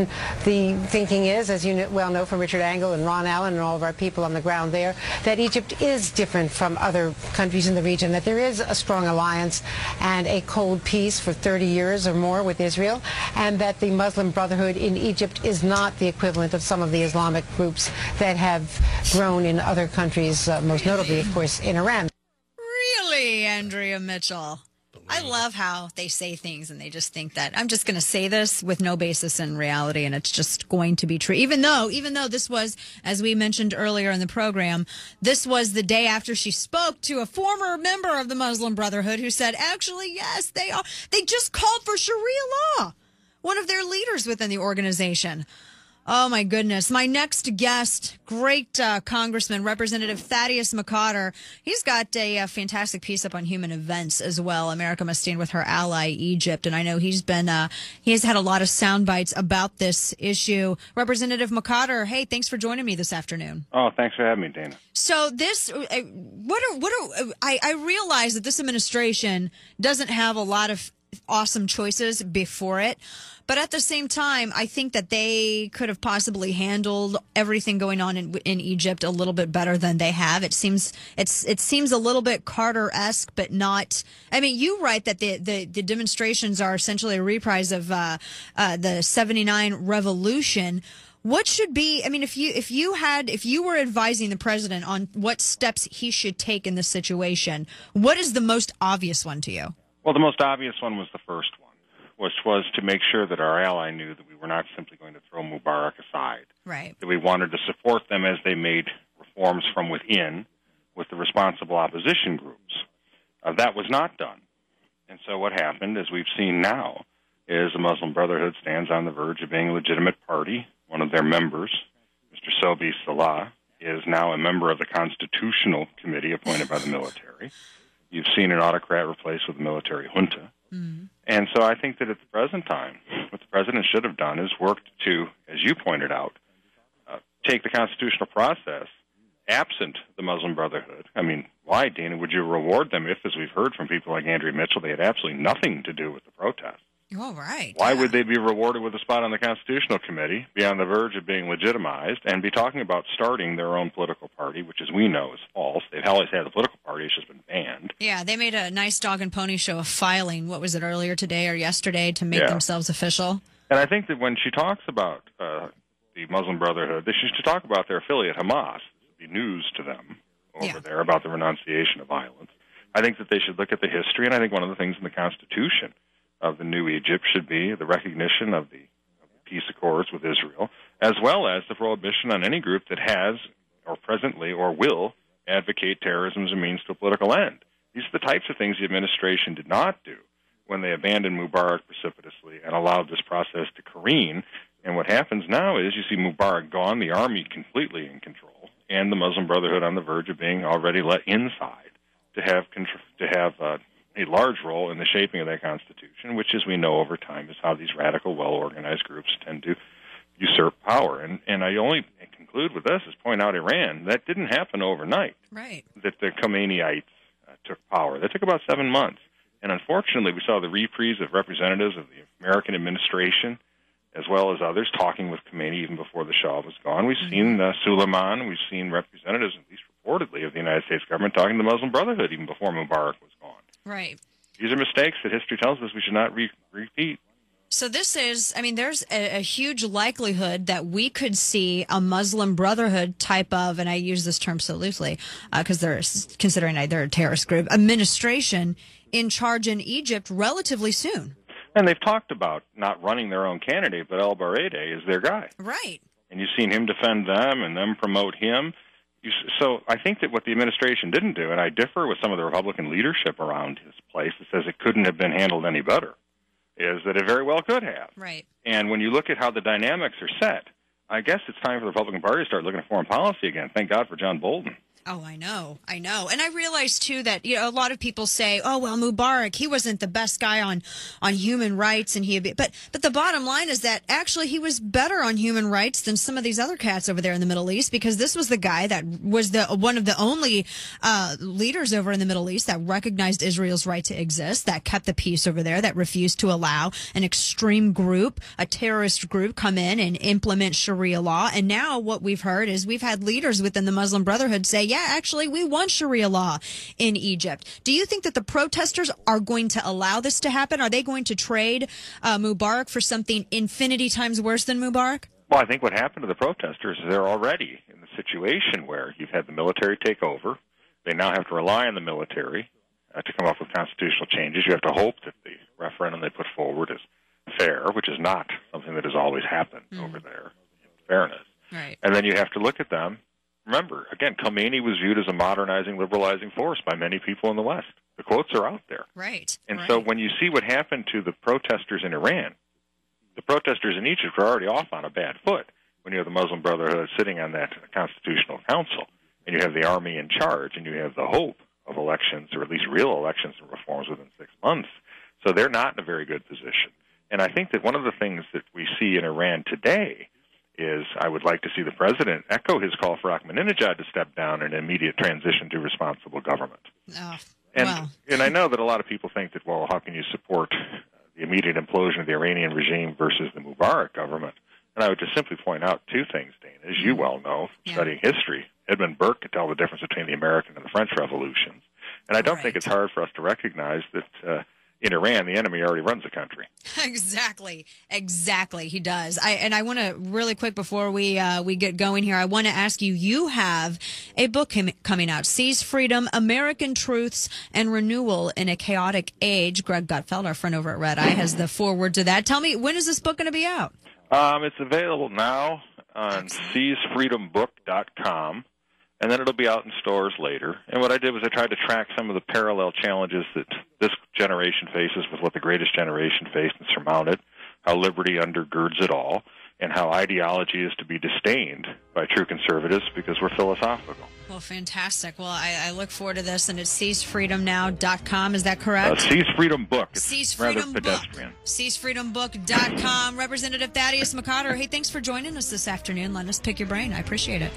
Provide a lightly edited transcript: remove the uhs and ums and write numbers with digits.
The thinking is, as you well know from Richard Angle and Ron Allen and all of our people on the ground there, that Egypt is different from other countries in the region, that there is a strong alliance and a cold peace for 30 years or more with Israel, and that the Muslim Brotherhood in Egypt is not the equivalent of some of the Islamic groups that have grown in other countries, most notably, of course, in Iran. Really, Andrea Mitchell? I love how they say things and they just think that I'm just going to say this with no basis in reality and it's just going to be true. Even though this was, as we mentioned earlier in the program, this was the day after she spoke to a former member of the Muslim Brotherhood who said, actually, yes, they are. They just called for Sharia law, one of their leaders within the organization. Oh, my goodness. My next guest, great Congressman, Representative Thaddeus McCotter. He's got a fantastic piece up on human events as well. America must stand with her ally, Egypt. And I know he has had a lot of sound bites about this issue. Representative McCotter, hey, thanks for joining me this afternoon. Oh, thanks for having me, Dana. So this, I realize that this administration doesn't have a lot of awesome choices before it. But at the same time, I think that they could have possibly handled everything going on in Egypt a little bit better than they have. It seems a little bit Carter-esque, but not. I mean, you write that the demonstrations are essentially a reprise of the '79 revolution. What should be? I mean, if you were advising the president on what steps he should take in this situation, what is the most obvious one to you? Well, the most obvious one was the first one, which was to make sure that our ally knew that we were not simply going to throw Mubarak aside. Right. That we wanted to support them as they made reforms from within with the responsible opposition groups. That was not done. And so what happened, as we've seen now, is the Muslim Brotherhood stands on the verge of being a legitimate party. One of their members, Mr. Sobi Salah, is now a member of the Constitutional Committee appointed by the military. You've seen an autocrat replaced with a military junta. Mm-hmm. And so I think that at the present time, what the president should have done is worked to, as you pointed out, take the constitutional process absent the Muslim Brotherhood. I mean, why, Dana, would you reward them if, as we've heard from people like Andrea Mitchell, they had absolutely nothing to do with the protest? Oh, right. Why would they be rewarded with a spot on the Constitutional Committee, be on the verge of being legitimized, and be talking about starting their own political party, which, as we know, is false? They've always had a political party. It's just been banned. Yeah, they made a nice dog and pony show of filing, what was it, earlier today or yesterday, to make themselves official? And I think that when she talks about the Muslim Brotherhood, she should talk about their affiliate, Hamas. This would be news to them over there about the renunciation of violence. I think that they should look at the history, and I think one of the things in the Constitution of the new Egypt should be the recognition of the peace accords with Israel, as well as the prohibition on any group that has, or presently, or will advocate terrorism as a means to a political end. These are the types of things the administration did not do when they abandoned Mubarak precipitously and allowed this process to careen. And what happens now is you see Mubarak gone, the army completely in control, and the Muslim Brotherhood on the verge of being already let inside to have a large role in the shaping of that Constitution, which, as we know over time, is how these radical, well-organized groups tend to usurp power. And I only conclude with this, is point out Iran. That didn't happen overnight. Right. That the Khomeinites took power. That took about 7 months. And unfortunately, we saw the reprise of representatives of the American administration, as well as others, talking with Khomeini even before the Shah was gone. We've seen Suleiman. We've seen representatives, at least reportedly, of the United States government talking to the Muslim Brotherhood even before Mubarak was gone. Right. These are mistakes that history tells us we should not repeat. So this is, I mean, there's a huge likelihood that we could see a Muslim Brotherhood type of, and I use this term so loosely because they're considering they're a terrorist group, administration in charge in Egypt relatively soon. And they've talked about not running their own candidate, but El Baradei is their guy. Right. And you've seen him defend them and them promote him. So I think that what the administration didn't do, and I differ with some of the Republican leadership around his place that says it couldn't have been handled any better, is that it very well could have. Right. And when you look at how the dynamics are set, I guess it's time for the Republican Party to start looking at foreign policy again. Thank God for John Bolton. Oh, I know. And I realize, too, that a lot of people say, oh, well, Mubarak, he wasn't the best guy on human rights. But the bottom line is that actually he was better on human rights than some of these other cats over there in the Middle East, because this was the guy that was one of the only leaders over in the Middle East that recognized Israel's right to exist, that kept the peace over there, that refused to allow an extreme group, a terrorist group, come in and implement Sharia law. And now what we've heard is we've had leaders within the Muslim Brotherhood say, yeah, actually, we want Sharia law in Egypt. Do you think that the protesters are going to allow this to happen? Are they going to trade Mubarak for something infinity times worse than Mubarak? Well, I think what happened to the protesters is they're already in the situation where you've had the military take over. They now have to rely on the military to come up with constitutional changes. You have to hope that the referendum they put forward is fair, which is not something that has always happened over there, in fairness. Right. And then you have to look at them. Remember, again, Khomeini was viewed as a modernizing, liberalizing force by many people in the West. The quotes are out there. Right. And so when you see what happened to the protesters in Iran, the protesters in Egypt are already off on a bad foot when you have the Muslim Brotherhood sitting on that Constitutional Council, and you have the army in charge, and you have the hope of elections, or at least real elections and reforms within 6 months. So they're not in a very good position. And I think that one of the things that we see in Iran today is I would like to see the president echo his call for Ahmadinejad to step down in an immediate transition to responsible government. And I know that a lot of people think that, well, how can you support the immediate implosion of the Iranian regime versus the Mubarak government? And I would just simply point out two things, Dana. As you well know from studying history, Edmund Burke could tell the difference between the American and the French revolutions. And I don't think it's hard for us to recognize that in Iran, the enemy already runs the country. Exactly, he does. I want to really quick before we get going here. I want to ask you. You have a book coming out, "Seize Freedom: American Truths and Renewal in a Chaotic Age." Greg Gutfeld, our friend over at Red Eye, has the foreword to that. Tell me, when is this book going to be out? It's available now on seizefreedombook.com. And then it'll be out in stores later. And what I did was I tried to track some of the parallel challenges that this generation faces with what the greatest generation faced and surmounted, how liberty undergirds it all, and how ideology is to be disdained by true conservatives because we're philosophical. Well, fantastic. Well, I look forward to this, and it's seizefreedomnow.com. Is that correct? Seize Freedom Book. It's Seize rather Freedom pedestrian. Book. SeizeFreedomBook.com. Representative Thaddeus McCotter, hey, thanks for joining us this afternoon. Let us pick your brain. I appreciate it.